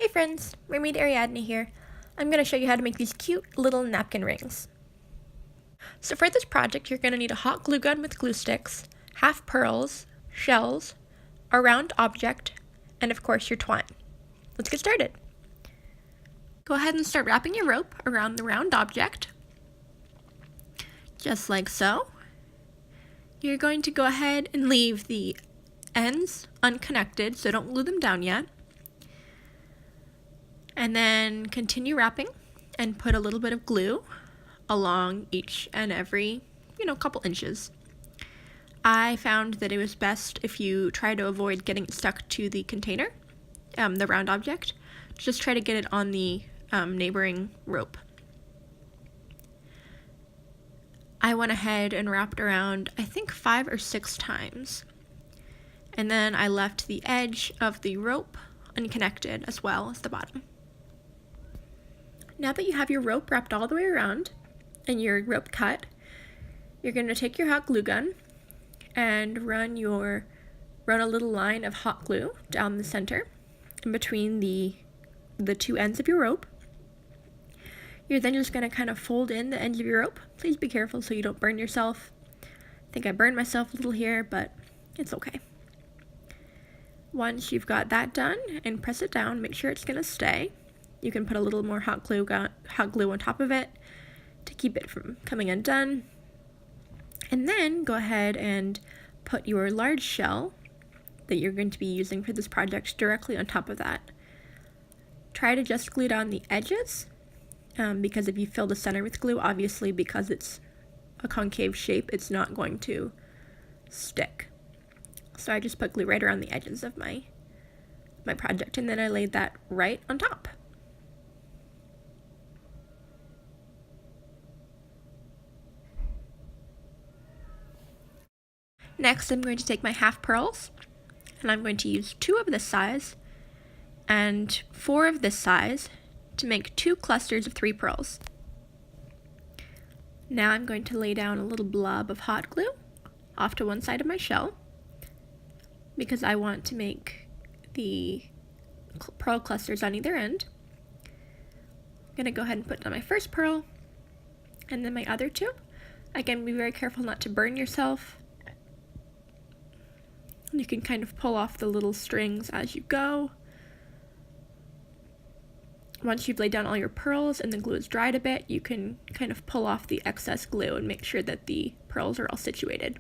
Hey friends, Mermaid Ariadne here. I'm going to show you how to make these cute little napkin rings. So for this project, you're going to need a hot glue gun with glue sticks, half pearls, shells, a round object, and of course your twine. Let's get started. Go ahead and start wrapping your rope around the round object, just like so. You're going to go ahead and leave the ends unconnected, so don't glue them down yet. And then continue wrapping and put a little bit of glue along each and every, couple inches. I found that it was best if you try to avoid getting it stuck to the container, the round object. Just try to get it on the neighboring rope. I went ahead and wrapped around, I think 5 or 6 times. And then I left the edge of the rope unconnected as well as the bottom. Now that you have your rope wrapped all the way around and your rope cut, you're going to take your hot glue gun and run a little line of hot glue down the center in between the two ends of your rope. You're then just going to kind of fold in the ends of your rope. Please be careful so you don't burn yourself. I think I burned myself a little here, but it's okay. Once you've got that done and press it down, make sure it's going to stay. You can put a little more hot glue on top of it to keep it from coming undone. And then go ahead and put your large shell that you're going to be using for this project directly on top of that. Try to just glue down the edges, because if you fill the center with glue, obviously because it's a concave shape, it's not going to stick. So I just put glue right around the edges of my project, and then I laid that right on top. Next, I'm going to take my half pearls, and I'm going to use 2 of this size and 4 of this size to make 2 clusters of 3 pearls. Now I'm going to lay down a little blob of hot glue off to one side of my shell because I want to make the pearl clusters on either end. I'm going to go ahead and put down my first pearl and then my other 2. Again, be very careful not to burn yourself. You can kind of pull off the little strings as you go. Once you've laid down all your pearls and the glue is dried a bit, you can kind of pull off the excess glue and make sure that the pearls are all situated.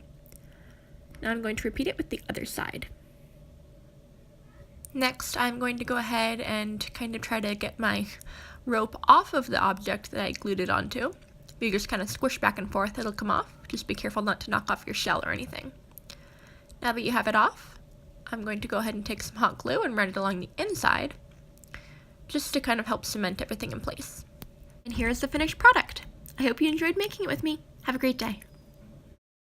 Now I'm going to repeat it with the other side. Next, I'm going to go ahead and kind of try to get my rope off of the object that I glued it onto. If you just kind of squish back and forth, it'll come off. Just be careful not to knock off your shell or anything. Now that you have it off, I'm going to go ahead and take some hot glue and run it along the inside, just to kind of help cement everything in place. And here is the finished product. I hope you enjoyed making it with me. Have a great day.